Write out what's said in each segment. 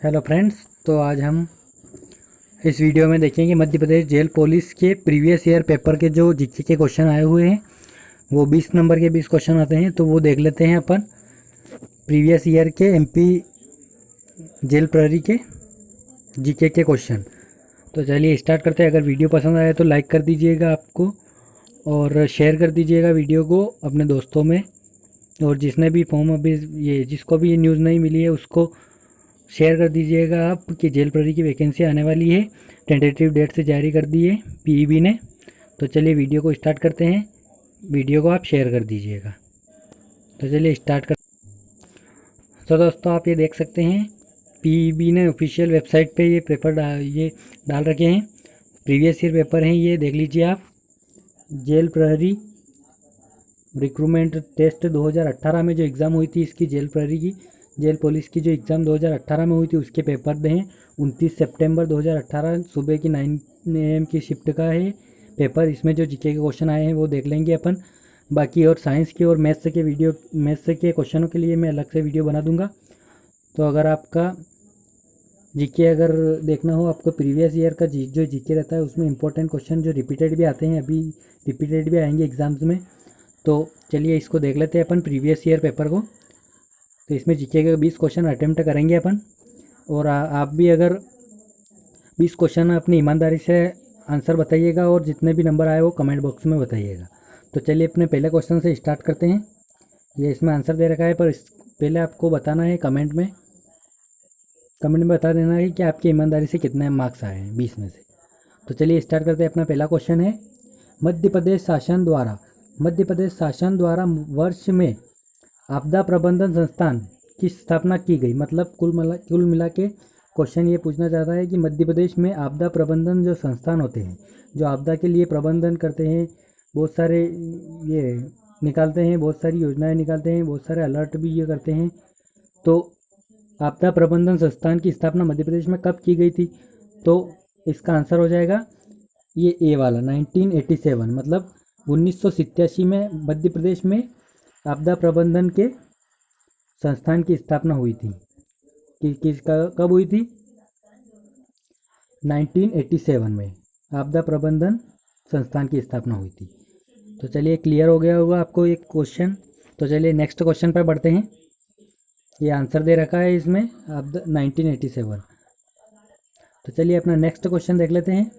Hello friends. तो आज हम इस वीडियो में देखेंगे मध्य प्रदेश जेल पुलिस के प्रीवियस ईयर पेपर के जो जीके के क्वेश्चन आए हुए हैं। वो 20 नंबर के 20 क्वेश्चन आते हैं, तो वो देख लेते हैं अपन। प्रीवियस ईयर के एमपी जेल प्रहरी के जीके के क्वेश्चन। तो चलिए स्टार्ट करते हैं। अगर वीडियो पसंद आए तो लाइक कर दीजिएगा आपको, और शेयर कर दीजिएगा वीडियो को अपने दोस्तों में। और जिसने भी फॉर्म अभी जिसको भी ये न्यूज़ नहीं मिली है उसको शेयर कर दीजिएगा आप कि जेल प्रहरी की वैकेंसी आने वाली है। टेंटेटिव डेट से जारी कर दी है पीईबी ने। तो चलिए वीडियो को स्टार्ट करते हैं। वीडियो को आप शेयर कर दीजिएगा। तो चलिए स्टार्ट कर। तो दोस्तों आप ये देख सकते हैं, पीईबी ने ऑफिशियल वेबसाइट पे ये पेपर डाल रखे हैं। प्रीवियस ईयर पेपर हैं, ये देख लीजिए आप। जेल प्रहरी रिक्रूटमेंट टेस्ट 2018 में जो एग्ज़ाम हुई थी इसकी, जेल प्रहरी की जेल पुलिस की जो एग्ज़ाम 2018 में हुई थी उसके पेपर हैं। 29 सितंबर 2018 सुबह की 9 AM की शिफ्ट का है पेपर। इसमें जो जीके के क्वेश्चन आए हैं वो देख लेंगे अपन। बाकी और साइंस के और मैथ्स के क्वेश्चनों के लिए मैं अलग से वीडियो बना दूंगा। तो अगर आपका जीके अगर देखना हो आपको, प्रीवियस ईयर का जो जीके रहता है उसमें इंपॉर्टेंट क्वेश्चन जो रिपीटेड भी आते हैं, अभी रिपीटेड भी आएंगे एग्ज़ाम्स में। तो चलिए इसको देख लेते हैं अपन प्रीवियस ईयर पेपर को। तो इसमें जीके के 20 क्वेश्चन अटेम्प्ट करेंगे अपन। और आप भी अगर 20 क्वेश्चन अपनी ईमानदारी से आंसर बताइएगा, और जितने भी नंबर आए वो कमेंट बॉक्स में बताइएगा। तो चलिए अपने पहले क्वेश्चन से स्टार्ट करते हैं। ये इसमें आंसर दे रखा है, पर पहले आपको बताना है कमेंट में बता देना है कि आपकी ईमानदारी से कितने मार्क्स आए हैं 20 में से। तो चलिए स्टार्ट करते हैं। अपना पहला क्वेश्चन है, मध्य प्रदेश शासन द्वारा वर्ष में आपदा प्रबंधन संस्थान की स्थापना की गई। मतलब कुल मिला के क्वेश्चन ये पूछना चाहता है कि मध्य प्रदेश में आपदा प्रबंधन जो संस्थान होते हैं, जो आपदा के लिए प्रबंधन करते हैं, बहुत सारे ये निकालते हैं, बहुत सारी योजनाएं निकालते हैं, बहुत सारे अलर्ट भी ये करते हैं। तो आपदा प्रबंधन संस्थान की स्थापना मध्य प्रदेश में कब की गई थी? तो इसका आंसर हो जाएगा ये ए वाला, 1987। मतलब 1987 में मध्य प्रदेश में आपदा प्रबंधन के संस्थान की स्थापना हुई थी। कब हुई थी? 1987 में आपदा प्रबंधन संस्थान की स्थापना हुई थी। तो चलिए क्लियर हो गया होगा आपको एक क्वेश्चन। तो चलिए नेक्स्ट क्वेश्चन पर बढ़ते हैं। ये आंसर दे रखा है इसमें आपदा 1987। तो चलिए अपना नेक्स्ट क्वेश्चन देख लेते हैं।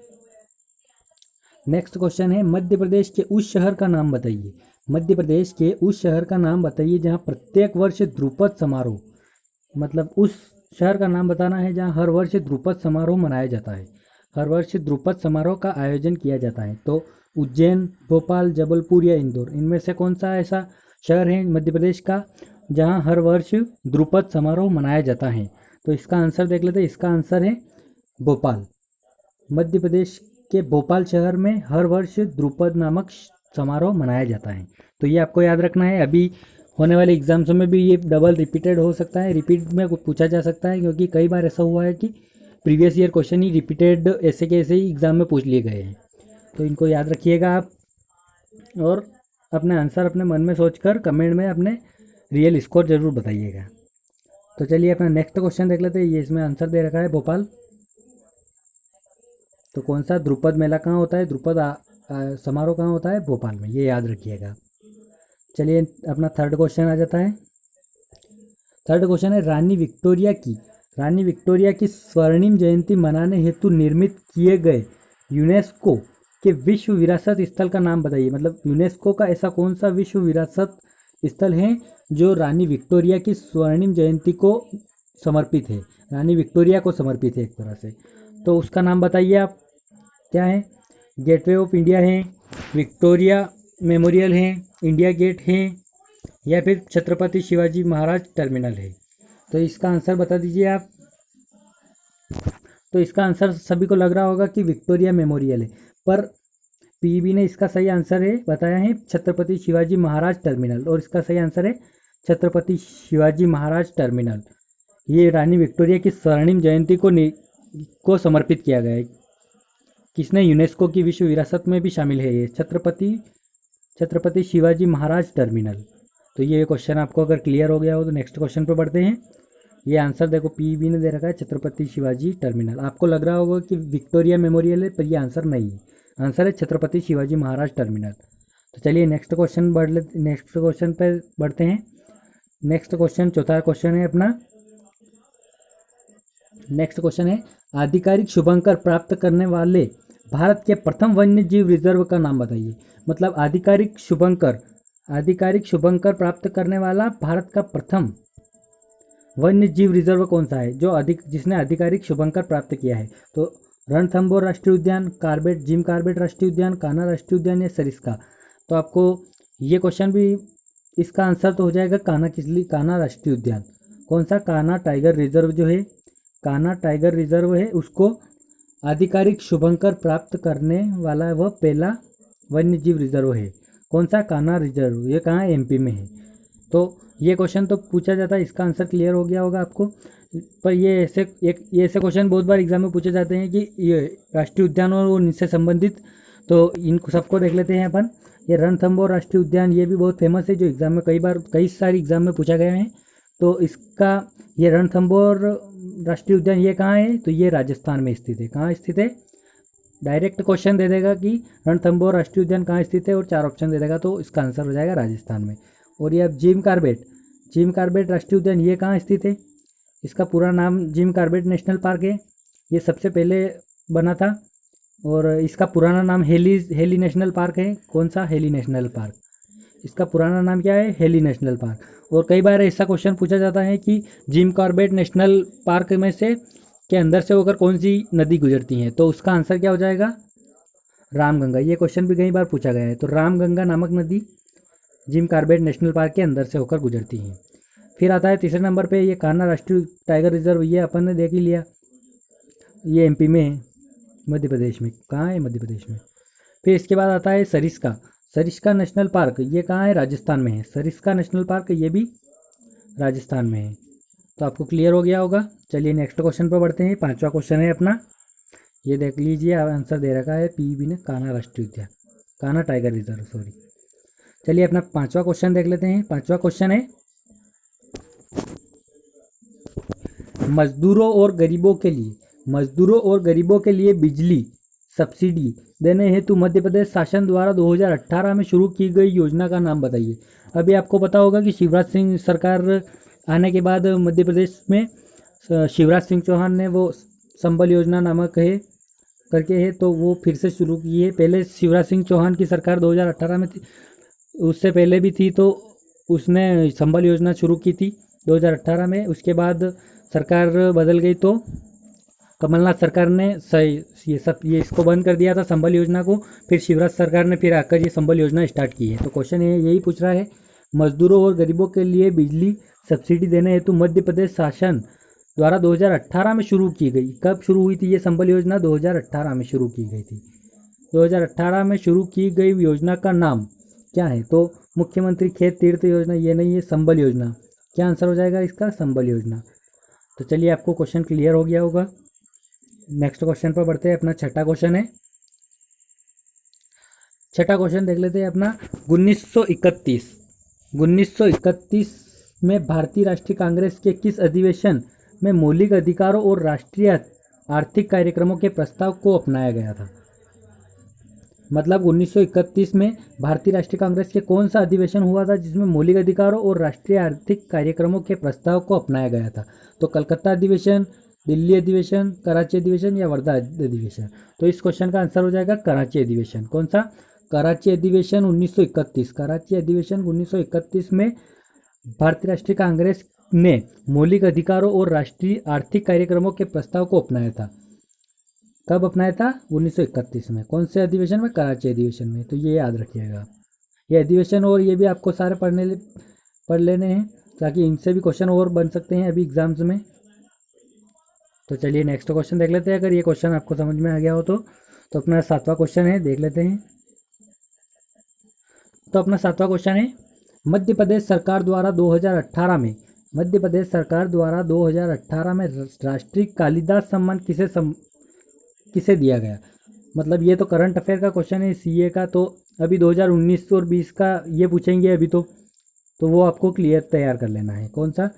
नेक्स्ट क्वेश्चन है, मध्य प्रदेश के उस शहर का नाम बताइए। मध्य प्रदेश के उस शहर का नाम बताइए जहां प्रत्येक वर्ष ध्रुपद समारोह, मतलब उस शहर का नाम बताना है जहां हर वर्ष ध्रुपद समारोह मनाया जाता है। हर वर्ष ध्रुपद समारोह का आयोजन किया जाता है। तो उज्जैन, भोपाल, जबलपुर या इंदौर, इनमें से कौन सा ऐसा शहर है मध्य प्रदेश का जहाँ हर वर्ष ध्रुपद समारोह मनाया जाता है? तो इसका आंसर देख लेते हैं। इसका आंसर है भोपाल। मध्य प्रदेश के भोपाल शहर में हर वर्ष ध्रुपद नामक समारोह मनाया जाता है। तो ये आपको याद रखना है। अभी होने वाले एग्जाम्स में भी ये डबल रिपीटेड हो सकता है, रिपीट में पूछा जा सकता है, क्योंकि कई बार ऐसा हुआ है कि प्रीवियस ईयर क्वेश्चन ही रिपीटेड ऐसे के ऐसे ही एग्ज़ाम में पूछ लिए गए हैं। तो इनको याद रखिएगा आप, और अपने आंसर अपने मन में सोचकर कमेंट में अपने रियल स्कोर ज़रूर बताइएगा। तो चलिए अपना नेक्स्ट क्वेश्चन देख लेते हैं। ये इसमें आंसर दे रखा है भोपाल। तो कौन सा ध्रुपद मेला कहाँ होता है, ध्रुपद समारोह कहाँ होता है? भोपाल में, ये याद रखिएगा। चलिए अपना थर्ड क्वेश्चन आ जाता है। थर्ड क्वेश्चन है, रानी विक्टोरिया की स्वर्णिम जयंती मनाने हेतु निर्मित किए गए यूनेस्को के विश्व विरासत स्थल का नाम बताइए। मतलब यूनेस्को का ऐसा कौन सा विश्व विरासत स्थल है जो रानी विक्टोरिया की स्वर्णिम जयंती को समर्पित है, रानी विक्टोरिया को समर्पित है एक तरह से। तो उसका नाम बताइए आप, क्या है? गेटवे ऑफ इंडिया है, विक्टोरिया मेमोरियल है, इंडिया गेट है, या फिर छत्रपति शिवाजी महाराज टर्मिनल है? तो इसका आंसर बता दीजिए आप। तो इसका आंसर सभी को लग रहा होगा कि विक्टोरिया मेमोरियल है, पर पीईबी ने इसका सही आंसर है बताया है छत्रपति शिवाजी महाराज टर्मिनल। और इसका सही आंसर है छत्रपति शिवाजी महाराज टर्मिनल। ये रानी विक्टोरिया की स्वर्णिम जयंती को समर्पित किया गया है। किसने? यूनेस्को की विश्व विरासत में भी शामिल है ये छत्रपति शिवाजी महाराज टर्मिनल। तो ये क्वेश्चन आपको अगर क्लियर हो गया हो तो नेक्स्ट क्वेश्चन पर बढ़ते हैं। ये आंसर देखो पीबी ने दे रखा है छत्रपति शिवाजी टर्मिनल। आपको लग रहा होगा कि विक्टोरिया मेमोरियल है, पर ये आंसर नहीं है, आंसर है छत्रपति शिवाजी महाराज टर्मिनल। तो चलिए नेक्स्ट क्वेश्चन नेक्स्ट क्वेश्चन पे बढ़ते हैं। नेक्स्ट क्वेश्चन चौथा क्वेश्चन है अपना। नेक्स्ट क्वेश्चन है आधिकारिक शुभंकर प्राप्त करने वाले भारत के प्रथम वन्य जीव रिजर्व का नाम बताइए। मतलब आधिकारिक शुभंकर प्राप्त करने वाला भारत का प्रथम वन्य जीव रिजर्व कौन सा है, जो जिसने आधिकारिक शुभंकर प्राप्त किया है। तो रणथंभौर राष्ट्रीय उद्यान, जिम कॉर्बेट राष्ट्रीय उद्यान, कान्हा राष्ट्रीय उद्यान या सरिस्का। तो आपको ये क्वेश्चन भी, इसका आंसर तो हो जाएगा कान्हा राष्ट्रीय उद्यान। कौन सा? कान्हा टाइगर रिजर्व जो है, कान्हा टाइगर रिजर्व है, उसको आधिकारिक शुभंकर प्राप्त करने वाला वह पहला वन्य जीव रिजर्व है। कौन सा? कान्हा रिजर्व। ये कहाँ है? एमपी में है। तो ये क्वेश्चन तो पूछा जाता है, इसका आंसर क्लियर हो गया होगा आपको। पर ये ऐसे क्वेश्चन बहुत बार एग्जाम में पूछे जाते हैं कि ये राष्ट्रीय उद्यान और उनसे संबंधित, तो इन सबको देख लेते हैं अपन। ये रणथंभौर राष्ट्रीय उद्यान, ये भी बहुत फेमस है, जो एग्जाम में कई सारी एग्जाम में पूछा गया है। तो इसका ये रणथंभौर राष्ट्रीय उद्यान ये कहाँ है? तो ये राजस्थान में स्थित है। कहाँ स्थित है? डायरेक्ट क्वेश्चन दे देगा कि रणथंभौर राष्ट्रीय उद्यान कहाँ स्थित है और 4 ऑप्शन दे देगा, तो इसका आंसर हो जाएगा राजस्थान में। और ये अब जिम कॉर्बेट राष्ट्रीय उद्यान ये कहाँ स्थित है? इसका पूरा नाम जिम कॉर्बेट नेशनल पार्क है। ये सबसे पहले बना था और इसका पुराना नाम हेली नेशनल पार्क है। कौन सा? Heli national park. इसका पुराना नाम क्या है? Heli national park. और कई बार ऐसा क्वेश्चन पूछा जाता है कि जिम कॉर्बेट नेशनल पार्क में से के अंदर से होकर कौन सी नदी गुजरती है, तो उसका आंसर क्या हो जाएगा? रामगंगा। ये क्वेश्चन भी कई बार पूछा गया है। तो रामगंगा नामक नदी जिम कॉर्बेट नेशनल पार्क के अंदर से होकर गुजरती है। फिर आता है तीसरे नंबर पे ये कान्हा राष्ट्रीय टाइगर रिजर्व, ये अपन ने देख ही लिया, ये एमपी में है, मध्य प्रदेश में। कहाँ है? मध्य प्रदेश में। फिर इसके बाद आता है सरिस्का नेशनल पार्क, ये कहाँ है? राजस्थान में है। सरिस्का नेशनल पार्क ये भी राजस्थान में है। तो आपको क्लियर हो गया होगा। चलिए नेक्स्ट क्वेश्चन पर बढ़ते हैं। 5वां क्वेश्चन है अपना, ये देख लीजिए, आंसर दे रखा है पीबी ने, कान्हा राष्ट्रीय उद्यान, कान्हा टाइगर रिजर्व, सॉरी। चलिए अपना 5वां क्वेश्चन देख लेते हैं। 5वां क्वेश्चन है मजदूरों और गरीबों के लिए बिजली सब्सिडी देने हेतु मध्य प्रदेश शासन द्वारा 2018 में शुरू की गई योजना का नाम बताइए। अभी आपको पता होगा कि शिवराज सिंह सरकार आने के बाद मध्य प्रदेश में शिवराज सिंह चौहान ने वो संबल योजना नामक है करके है, तो वो फिर से शुरू की है। पहले शिवराज सिंह चौहान की सरकार 2018 में थी, उससे पहले भी थी, तो उसने संबल योजना शुरू की थी 2018 में। उसके बाद सरकार बदल गई, तो कमलनाथ सरकार ने ये इसको बंद कर दिया था संबल योजना को। फिर शिवराज सरकार ने फिर आकर ये संबल योजना स्टार्ट की है। तो क्वेश्चन यही पूछ रहा है, मजदूरों और गरीबों के लिए बिजली सब्सिडी देने हेतु मध्य प्रदेश शासन द्वारा 2018 में शुरू की गई। कब शुरू हुई थी ये संबल योजना? 2018 में शुरू की गई थी। 2018 में शुरू की गई योजना का नाम क्या है? तो मुख्यमंत्री खेत तीर्थ योजना ये नहीं है, संबल योजना। क्या आंसर हो जाएगा इसका? संबल योजना। तो चलिए आपको क्वेश्चन क्लियर हो गया होगा। नेक्स्ट क्वेश्चन पर बढ़ते हैं। अपना 6ठा क्वेश्चन है। 6ठा क्वेश्चन देख लेते हैं अपना। 1931 में भारतीय राष्ट्रीय कांग्रेस के किस अधिवेशन में मौलिक अधिकारों और राष्ट्रीय आर्थिक कार्यक्रमों के प्रस्ताव को अपनाया गया था? मतलब 1931 में भारतीय राष्ट्रीय कांग्रेस के कौन सा अधिवेशन हुआ था जिसमें मौलिक अधिकारों और राष्ट्रीय आर्थिक कार्यक्रमों के प्रस्ताव को अपनाया गया था? तो कलकत्ता अधिवेशन, दिल्ली अधिवेशन, कराची अधिवेशन या वर्धा अधिवेशन। तो इस क्वेश्चन का आंसर हो जाएगा कराची अधिवेशन। कौन सा? कराची अधिवेशन 1931। कराची अधिवेशन 1931 में भारतीय राष्ट्रीय कांग्रेस ने मौलिक अधिकारों और राष्ट्रीय आर्थिक कार्यक्रमों के प्रस्ताव को अपनाया था। कब अपनाया था? 1931 में। कौन से अधिवेशन में? कराची अधिवेशन में। तो ये याद रखिएगा, ये अधिवेशन और ये भी आपको सारे पढ़ लेने हैं, ताकि इनसे भी क्वेश्चन और बन सकते हैं अभी एग्जाम्स में। तो चलिए नेक्स्ट क्वेश्चन देख लेते हैं। अगर ये क्वेश्चन आपको समझ में आ गया हो तो अपना 7वां क्वेश्चन है, देख लेते हैं। तो अपना 7वां क्वेश्चन है, मध्य प्रदेश सरकार द्वारा 2018 में राष्ट्रीय कालिदास सम्मान किसे दिया गया? मतलब ये तो करंट अफेयर का क्वेश्चन है सीए का, तो अभी 2019 और 20 का ये पूछेंगे अभी, तो वो आपको क्लियर तैयार कर लेना है। कौन सा?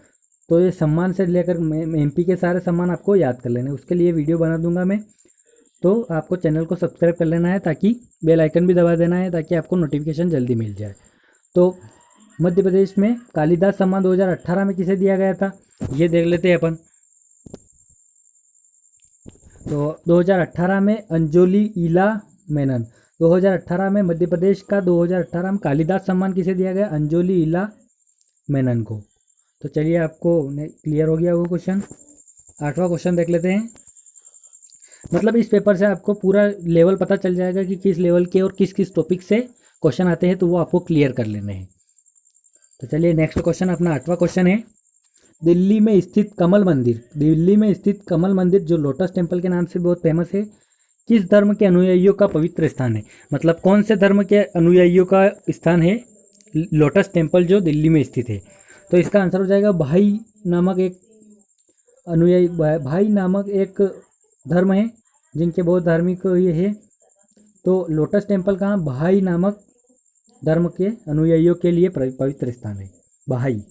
तो ये सम्मान से लेकर एमपी के सारे सम्मान आपको याद कर लेने हैं। उसके लिए वीडियो बना दूंगा मैं, तो आपको चैनल को सब्सक्राइब कर लेना है, ताकि बेल आइकन भी दबा देना है, ताकि आपको नोटिफिकेशन जल्दी मिल जाए। तो मध्य प्रदेश में कालिदास सम्मान 2018 में किसे दिया गया था, ये देख लेते हैं अपन। तो 2018 में अंजोली ईला मेनन। 2018 में मध्य प्रदेश का 2018 में कालिदास सम्मान किसे दिया गया, अंजोली ईला मेनन को। तो चलिए आपको क्लियर हो गया वो क्वेश्चन। 8वां क्वेश्चन देख लेते हैं। मतलब इस पेपर से आपको पूरा लेवल पता चल जाएगा कि किस लेवल के और किस किस टॉपिक से क्वेश्चन आते हैं, तो वो आपको क्लियर कर लेने हैं। तो चलिए नेक्स्ट क्वेश्चन, अपना 8वां क्वेश्चन है, दिल्ली में स्थित कमल मंदिर। दिल्ली में स्थित कमल मंदिर जो लोटस टेम्पल के नाम से बहुत फेमस है, किस धर्म के अनुयायियों का पवित्र स्थान है। मतलब कौन से धर्म के अनुयायियों का स्थान है लोटस टेम्पल जो दिल्ली में स्थित है। तो इसका आंसर हो जाएगा भाई नामक एक अनुयायी, भाई नामक एक धर्म है जिनके बहुत धार्मिक ये है। तो लोटस टेम्पल कहाँ, भाई नामक धर्म के अनुयायियों के लिए पवित्र स्थान है, भाई।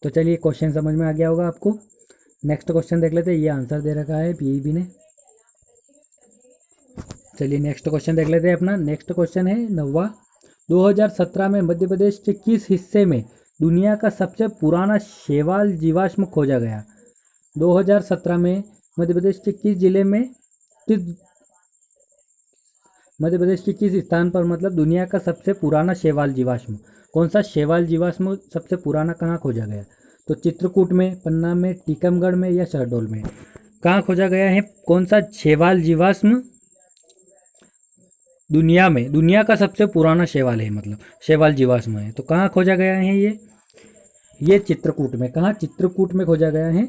तो चलिए क्वेश्चन समझ में आ गया होगा आपको। नेक्स्ट क्वेश्चन देख लेते हैं, ये आंसर दे रखा है पीईबी ने। चलिए नेक्स्ट क्वेश्चन देख लेते हैं अपना। नेक्स्ट क्वेश्चन है 9वां, 2017 में मध्य प्रदेश के किस हिस्से में दुनिया का सबसे पुराना शैवाल जीवाश्म खोजा गया। 2017 में मध्य प्रदेश के किस जिले में, मध्य प्रदेश के किस स्थान पर मतलब दुनिया का सबसे पुराना शैवाल जीवाश्म, कौन सा शैवाल जीवाश्म सबसे पुराना कहाँ खोजा गया। तो चित्रकूट में, पन्ना में, टीकमगढ़ में या शहडोल में, कहाँ खोजा गया है कौन सा शैवाल जीवाश्म दुनिया में, दुनिया का सबसे पुराना शैवाल है, मतलब शैवाल जीवाश्म है। तो कहाँ खोजा गया है ये चित्रकूट में। कहाँ, चित्रकूट में खोजा गया है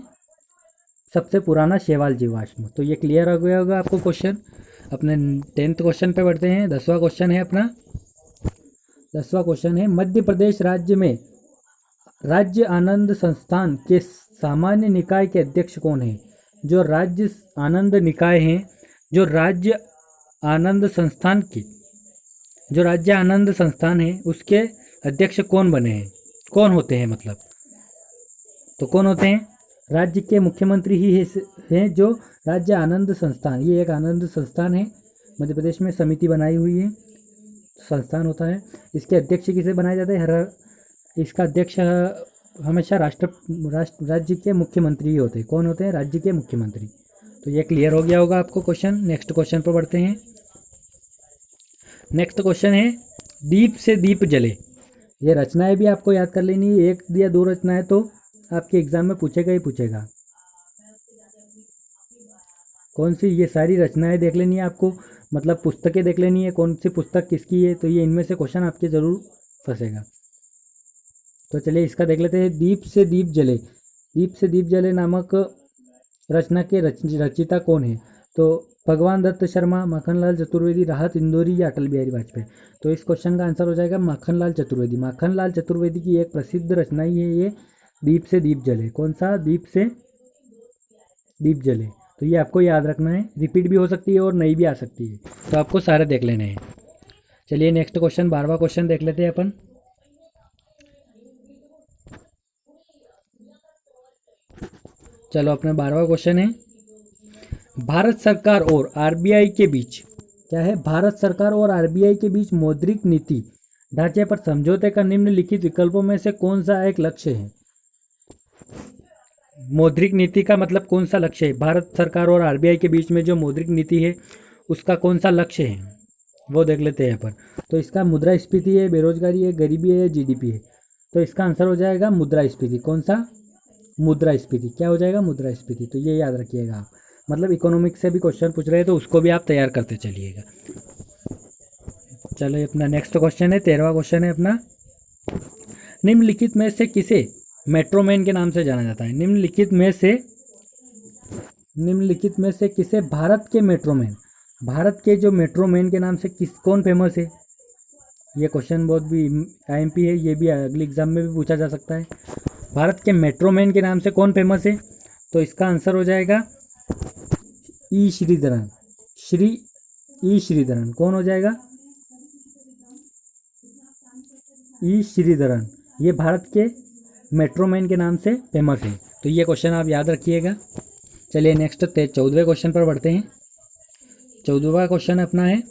सबसे पुराना शैवाल जीवाश्म। तो ये क्लियर हो गया होगा आपको क्वेश्चन। अपने 10th क्वेश्चन पे बढ़ते हैं। 10वां क्वेश्चन है अपना। 10वां क्वेश्चन है, मध्य प्रदेश राज्य में राज्य आनंद संस्थान के सामान्य निकाय के अध्यक्ष कौन है। जो राज्य आनंद निकाय हैं, जो राज्य आनंद संस्थान के, जो राज्य आनंद संस्थान है उसके अध्यक्ष कौन बने हैं, कौन होते हैं मतलब। तो कौन होते हैं, राज्य के मुख्यमंत्री ही हैं जो राज्य आनंद संस्थान, ये एक आनंद संस्थान है मध्य प्रदेश में, समिति बनाई हुई है, संस्थान होता है। इसके अध्यक्ष किसे बनाए जाते हैं, इसका अध्यक्ष हमेशा राज्य के मुख्यमंत्री ही होते हैं। कौन होते हैं, राज्य के मुख्यमंत्री। तो ये क्लियर हो गया होगा आपको क्वेश्चन। नेक्स्ट क्वेश्चन पर बढ़ते हैं। नेक्स्ट क्वेश्चन है, दीप से दीप जले। ये रचनाएं भी आपको याद कर लेनी है, 1 या 2 रचनाएं तो आपके एग्जाम में पूछेगा ही पूछेगा। कौन सी, ये सारी रचनाएं देख लेनी है आपको, मतलब पुस्तकें देख लेनी है कौन सी पुस्तक किसकी है, तो ये इनमें से क्वेश्चन आपके ज़रूर फंसेगा। तो चलिए इसका देख लेते हैं, दीप से दीप जले। दीप से दीप जले नामक रचना के रचिता कौन है। तो भगवान दत्त शर्मा, माखनलाल चतुर्वेदी, राहत इंदौरी या अटल बिहारी वाजपेयी। तो इस क्वेश्चन का आंसर हो जाएगा माखनलाल चतुर्वेदी। माखनलाल चतुर्वेदी की एक प्रसिद्ध रचना ही है ये दीप से दीप जले। कौन सा, दीप से दीप जले। तो ये आपको याद रखना है, रिपीट भी हो सकती है और नहीं भी आ सकती है, तो आपको सारे देख लेने हैं। चलिए नेक्स्ट क्वेश्चन, 12वां क्वेश्चन देख लेते हैं अपन। चलो अपना 12वां क्वेश्चन है, भारत सरकार और आरबीआई के बीच, क्या है, भारत सरकार और आरबीआई के बीच मौद्रिक नीति ढांचे पर समझौते का निम्नलिखित विकल्पों में से कौन सा एक लक्ष्य है। मौद्रिक नीति का मतलब कौन सा लक्ष्य है, भारत सरकार और आरबीआई के बीच में जो मौद्रिक नीति है उसका कौन सा लक्ष्य है वो देख लेते हैं अपन। तो इसका मुद्रास्फीति है, बेरोजगारी है, गरीबी है, जीडीपी है। तो इसका आंसर हो जाएगा मुद्रास्फीति। कौन सा, मुद्रास्फीति। क्या हो जाएगा, मुद्रास्फीति। तो ये याद रखिएगा आप, मतलब इकोनॉमिक्स से भी क्वेश्चन पूछ रहे हैं तो उसको भी आप तैयार करते चलिएगा। चलो अपना नेक्स्ट क्वेश्चन है, 13वां क्वेश्चन है अपना, निम्नलिखित में से किसे मेट्रोमैन के नाम से जाना जाता है। निम्नलिखित में से किसे भारत के मेट्रोमैन, भारत के जो मेट्रोमैन के नाम से कौन फेमस है। ये क्वेश्चन बहुत भी आईएमपी है, ये भी अगले एग्जाम में भी पूछा जा सकता है। भारत के मेट्रोमैन के नाम से कौन फेमस है। तो इसका आंसर हो जाएगा ई श्रीधरन। ई श्रीधरन कौन हो जाएगा, ई श्रीधरन। ये भारत के मेट्रोमैन के नाम से फेमस है। तो ये क्वेश्चन आप याद रखिएगा। चलिए नेक्स्ट 14वें क्वेश्चन पर बढ़ते हैं। 14वां क्वेश्चन अपना है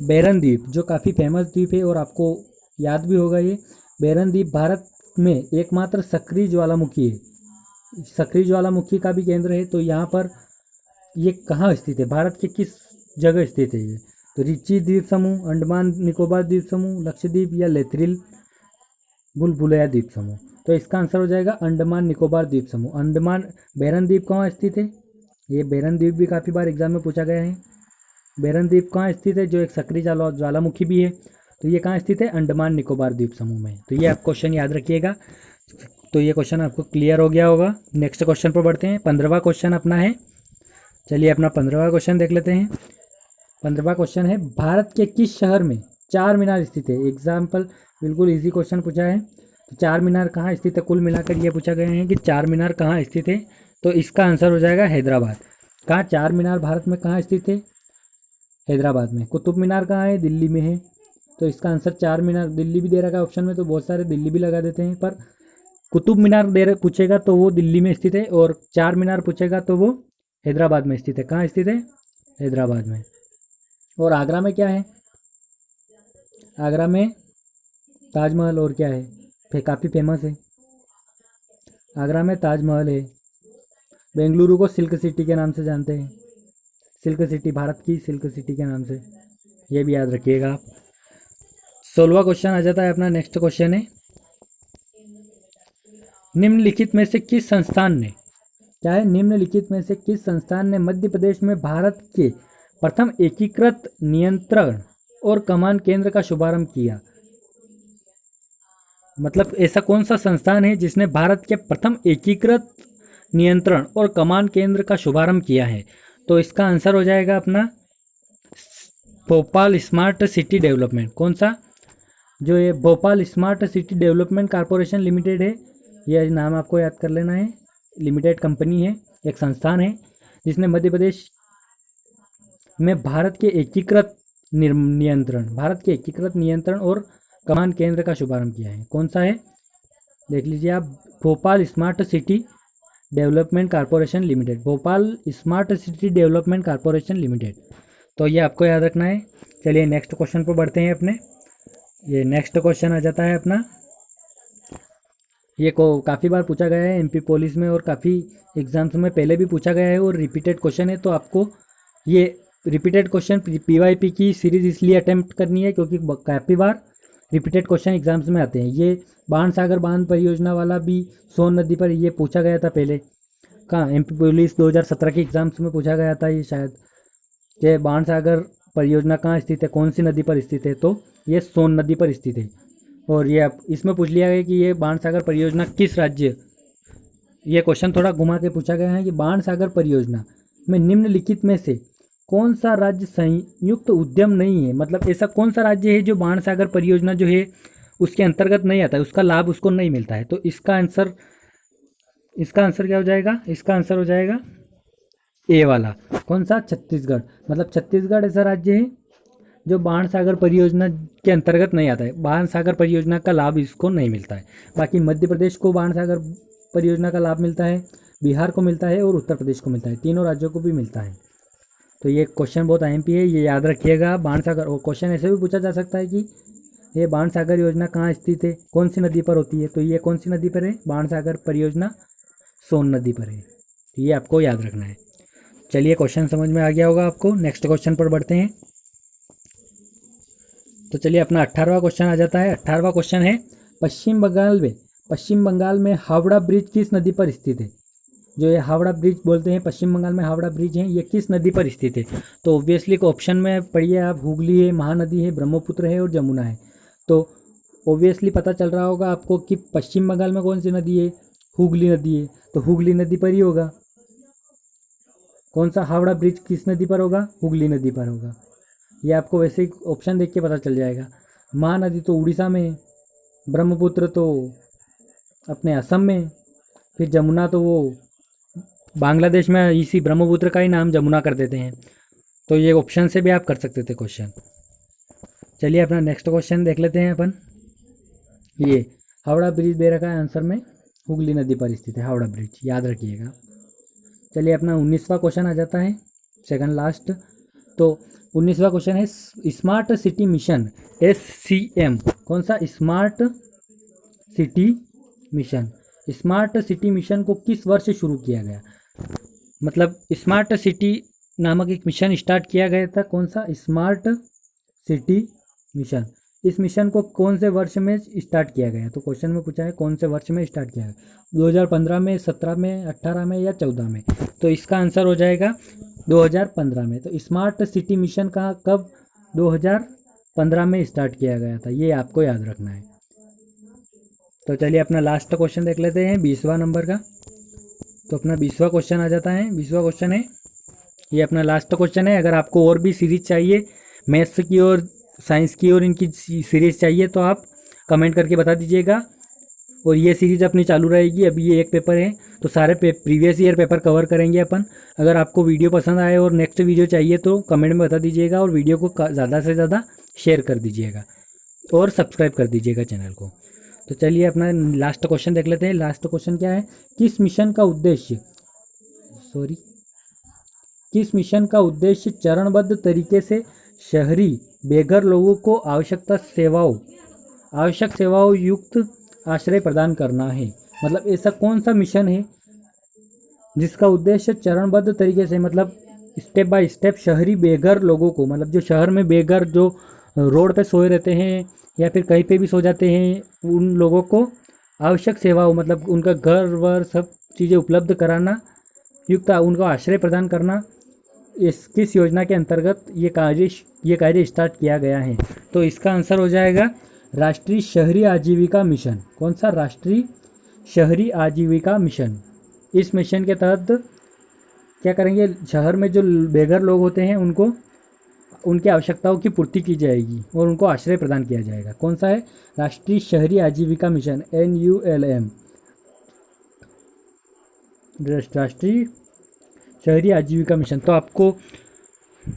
बैरन द्वीप, जो काफ़ी फेमस द्वीप है और आपको याद भी होगा। ये बैरन द्वीप भारत में एकमात्र सक्रिय ज्वालामुखी है, सक्रिय ज्वालामुखी का भी केंद्र है। तो यहाँ पर ये कहाँ स्थित है, भारत के किस जगह स्थित है ये? तो रिची द्वीप समूह, अंडमान निकोबार द्वीप समूह, लक्षद्वीप या लेथरिल बुलबुलैया द्वीप समूह। तो इसका आंसर हो जाएगा अंडमान निकोबार द्वीप समूह। अंडमान बैरन द्वीप कहाँ स्थित है? ये बैरन द्वीप भी काफ़ी बार एग्जाम में पूछा गया है। बैरन द्वीप कहाँ स्थित है, जो एक सक्रिय ज्वालामुखी भी है। तो ये कहाँ स्थित है? अंडमान निकोबार द्वीप समूह में। तो ये आप क्वेश्चन याद रखिएगा। तो ये क्वेश्चन आपको क्लियर हो गया होगा। नेक्स्ट क्वेश्चन पर बढ़ते हैं। 15वां क्वेश्चन अपना है। चलिए अपना 15वां क्वेश्चन देख लेते हैं। 15वां क्वेश्चन है भारत के किस शहर में चार मीनार स्थित है? एग्जाम्पल बिल्कुल इजी क्वेश्चन पूछा है। तो चार मीनार कहाँ स्थित है, कुल मिलाकर ये पूछा गया है कि चार मीनार कहाँ स्थित है। तो इसका आंसर हो जाएगा हैदराबाद। कहाँ चार मीनार भारत में कहाँ स्थित है? हैदराबाद में। कुतुब मीनार कहाँ है? दिल्ली में है। तो इसका आंसर चार मीनार, दिल्ली भी दे रखा है ऑप्शन में, तो बहुत सारे दिल्ली भी लगा देते हैं, पर कुतुब मीनार पूछेगा तो वो दिल्ली में स्थित है, और चार मीनार पूछेगा तो वो हैदराबाद में स्थित है। कहाँ स्थित है? हैदराबाद में। और आगरा में क्या है? आगरा में ताजमहल। और क्या है? फिर काफ़ी फेमस है, आगरा में ताजमहल है। बेंगलुरु को सिल्क सिटी के नाम से जानते हैं, सिल्क सिटी, भारत की सिल्क सिटी के नाम से। ये भी याद रखिएगा आप। 16वां क्वेश्चन आ जाता है अपना। नेक्स्ट क्वेश्चन है निम्नलिखित में से किस संस्थान ने, क्या है? निम्नलिखित में से किस संस्थान ने मध्य प्रदेश में भारत के प्रथम एकीकृत नियंत्रण और कमान केंद्र का शुभारंभ किया? मतलब ऐसा कौन सा संस्थान है जिसने भारत के प्रथम एकीकृत नियंत्रण और कमान केंद्र का शुभारंभ किया है? तो इसका आंसर हो जाएगा अपना भोपाल स्मार्ट सिटी डेवलपमेंट। कौन सा? जो ये Bhopal smart city development corporation limited है, यह नाम आपको याद कर लेना है। लिमिटेड कंपनी है, एक संस्थान है जिसने मध्य प्रदेश में भारत के एकीकृत नियंत्रण और कमान केंद्र का शुभारंभ किया है। कौन सा है? देख लीजिए आप, Bhopal smart city development corporation limited, Bhopal smart city development corporation limited. तो ये आपको याद रखना है। चलिए नेक्स्ट क्वेश्चन पर बढ़ते हैं अपने। ये नेक्स्ट क्वेश्चन आ जाता है अपना, ये को काफ़ी बार पूछा गया है एमपी पुलिस में, और काफ़ी एग्जाम्स में पहले भी पूछा गया है, और रिपीटेड क्वेश्चन है। तो आपको ये रिपीटेड क्वेश्चन पीवाईपी की सीरीज़ इसलिए अटेम्प्ट करनी है क्योंकि काफ़ी बार रिपीटेड क्वेश्चन एग्जाम्स में आते हैं। ये बाण सागर बांध परियोजना वाला भी सोन नदी पर ये पूछा गया था पहले। कहाँ? एमपी पुलिस 2017 के एग्जाम्स में पूछा गया था ये शायद, कि बाण सागर परियोजना कहाँ स्थित है, कौन सी नदी पर स्थित है? तो ये सोन नदी पर स्थित है। और ये अब इसमें पूछ लिया गया कि ये बाण सागर परियोजना किस राज्य, ये क्वेश्चन थोड़ा घुमा के पूछा गया है कि बाण सागर परियोजना में निम्नलिखित में से कौन सा राज्य संयुक्त उद्यम नहीं है? मतलब ऐसा कौन सा राज्य है जो बाण सागर परियोजना जो है उसके अंतर्गत नहीं आता है, उसका लाभ उसको नहीं मिलता है? तो इसका आंसर क्या हो जाएगा? इसका आंसर हो जाएगा ए वाला। कौन सा? छत्तीसगढ़। मतलब छत्तीसगढ़ ऐसा राज्य है जो बाण सागर परियोजना के अंतर्गत नहीं आता है, बाण सागर परियोजना का लाभ इसको नहीं मिलता है। बाकी मध्य प्रदेश को बाण सागर परियोजना का लाभ मिलता है, बिहार को मिलता है और उत्तर प्रदेश को मिलता है, तीनों राज्यों को भी मिलता है। तो ये क्वेश्चन बहुत आईएमपी है, ये याद रखिएगा। बाण सागर, और क्वेश्चन ऐसे भी पूछा जा सकता है कि ये बाण सागर योजना कहाँ स्थित है, कौन सी नदी पर होती है? तो ये कौन सी नदी पर है? बाण सागर परियोजना सोन नदी पर है। तो ये आपको याद रखना है। चलिए क्वेश्चन समझ में आ गया होगा आपको। नेक्स्ट क्वेश्चन पर बढ़ते हैं। तो चलिए अपना 18वां क्वेश्चन आ जाता है। 18वां क्वेश्चन है पश्चिम बंगाल में हावड़ा ब्रिज किस नदी पर स्थित है? जो ये हावड़ा ब्रिज बोलते हैं, पश्चिम बंगाल में हावड़ा ब्रिज है, ये किस नदी पर स्थित है? तो ऑब्वियसली ऑप्शन में पढ़िए आप, हुगली है, महानदी है, ब्रह्मपुत्र है और जमुना है। तो ऑब्वियसली पता चल रहा होगा आपको कि पश्चिम बंगाल में कौन सी नदी है? हुगली नदी है। तो हुगली नदी पर ही होगा। कौन सा हावड़ा ब्रिज किस नदी पर होगा? हुगली नदी पर होगा। ये आपको वैसे ही ऑप्शन देख के पता चल जाएगा। महानदी तो उड़ीसा में है, ब्रह्मपुत्र तो अपने असम में, फिर जमुना तो वो बांग्लादेश में, इसी ब्रह्मपुत्र का ही नाम जमुना कर देते हैं। तो ये ऑप्शन से भी आप कर सकते थे क्वेश्चन। चलिए अपना नेक्स्ट क्वेश्चन देख लेते हैं अपन। ये हावड़ा ब्रिज दे रखा है आंसर में, हुगली नदी पर स्थित है हावड़ा ब्रिज, याद रखिएगा। चलिए अपना 19वां क्वेश्चन आ जाता है, सेकंड लास्ट। तो 19वां क्वेश्चन है स्मार्ट सिटी मिशन SCM। कौन सा? Smart city mission. Smart city mission को किस वर्ष शुरू किया गया? मतलब स्मार्ट सिटी नामक एक मिशन स्टार्ट किया गया था, कौन सा? Smart city mission. इस मिशन को कौन से वर्ष में स्टार्ट किया गया? तो क्वेश्चन में पूछा है कौन से वर्ष में स्टार्ट किया गया, 2015 में, 17 में, 18 में या 14 में? तो इसका आंसर हो जाएगा 2015 में। तो स्मार्ट सिटी मिशन का कब? 2015 में स्टार्ट किया गया था, ये आपको याद रखना है। तो चलिए अपना लास्ट क्वेश्चन देख लेते हैं, 20वां नंबर का। तो अपना 20वां क्वेश्चन आ जाता है। 20वां क्वेश्चन है, ये अपना लास्ट क्वेश्चन है। अगर आपको और भी सीरीज चाहिए, मैथ्स की और साइंस की और इनकी सीरीज चाहिए, तो आप कमेंट करके बता दीजिएगा। और ये सीरीज अपनी चालू रहेगी। अभी ये एक पेपर है, तो सारे प्रीवियस ईयर पेपर कवर करेंगे अपन। अगर आपको वीडियो पसंद आए और नेक्स्ट वीडियो चाहिए तो कमेंट में बता दीजिएगा, और वीडियो को ज़्यादा से ज़्यादा शेयर कर दीजिएगा और सब्सक्राइब कर दीजिएगा चैनल को। तो चलिए अपना लास्ट क्वेश्चन देख लेते हैं। लास्ट क्वेश्चन क्या है? किस मिशन का उद्देश्य चरणबद्ध तरीके से शहरी बेघर लोगों को आवश्यक सेवाओं युक्त आश्रय प्रदान करना है? मतलब ऐसा कौन सा मिशन है जिसका उद्देश्य चरणबद्ध तरीके से, मतलब स्टेप बाय स्टेप शहरी बेघर लोगों को, मतलब जो शहर में बेघर, जो रोड पे सोए रहते हैं या फिर कहीं पे भी सो जाते हैं, उन लोगों को आवश्यक सेवाओं, मतलब उनका घर वर सब चीज़ें उपलब्ध कराना युक्त उनको आश्रय प्रदान करना, इस किस योजना के अंतर्गत ये कार्य स्टार्ट किया गया है? तो इसका आंसर हो जाएगा राष्ट्रीय शहरी आजीविका मिशन। कौन सा? राष्ट्रीय शहरी आजीविका मिशन। इस मिशन के तहत क्या करेंगे? शहर में जो बेघर लोग होते हैं उनको उनकी आवश्यकताओं की पूर्ति की जाएगी और उनको आश्रय प्रदान किया जाएगा। कौन सा है? राष्ट्रीय शहरी आजीविका मिशन, NULM, राष्ट्रीय शहरी आजीविका मिशन। तो आपको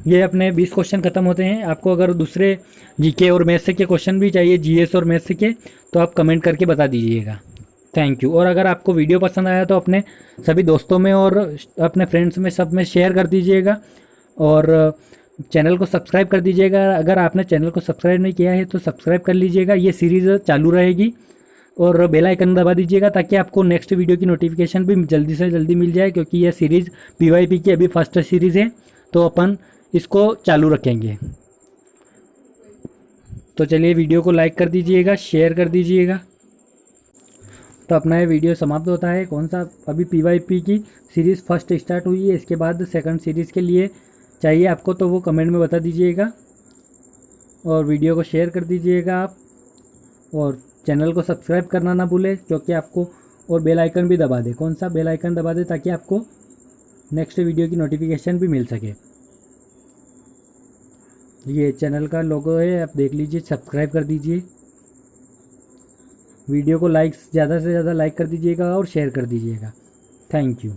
ये अपने 20 क्वेश्चन खत्म होते हैं। आपको अगर दूसरे जीके और मैथ्स के क्वेश्चन भी चाहिए, GS और मैथ्स के, तो आप कमेंट करके बता दीजिएगा। Thank you. और अगर आपको वीडियो पसंद आया तो अपने सभी दोस्तों में और अपने फ्रेंड्स में सब में शेयर कर दीजिएगा और चैनल को सब्सक्राइब कर दीजिएगा। अगर आपने चैनल को सब्सक्राइब नहीं किया है तो सब्सक्राइब कर लीजिएगा। ये सीरीज़ चालू रहेगी और बेल आइकन दबा दीजिएगा ताकि आपको नेक्स्ट वीडियो की नोटिफिकेशन भी जल्दी से जल्दी मिल जाए, क्योंकि यह सीरीज़ PYP की अभी फर्स्ट सीरीज़ है, तो अपन इसको चालू रखेंगे। तो चलिए वीडियो को लाइक कर दीजिएगा, शेयर कर दीजिएगा। तो अपना ये वीडियो समाप्त होता है। कौन सा? अभी PYP की सीरीज़ फर्स्ट स्टार्ट हुई है, इसके बाद सेकंड सीरीज़ के लिए चाहिए आपको तो वो कमेंट में बता दीजिएगा और वीडियो को शेयर कर दीजिएगा आप, और चैनल को सब्सक्राइब करना ना भूलें, क्योंकि आपको, और बेल आइकन भी दबा दे। कौन सा? बेल आइकन दबा दे ताकि आपको नेक्स्ट वीडियो की नोटिफिकेशन भी मिल सके। ये चैनल का लोगो है, आप देख लीजिए, सब्सक्राइब कर दीजिए। वीडियो को ज़्यादा से ज़्यादा लाइक कर दीजिएगा और शेयर कर दीजिएगा। Thank you.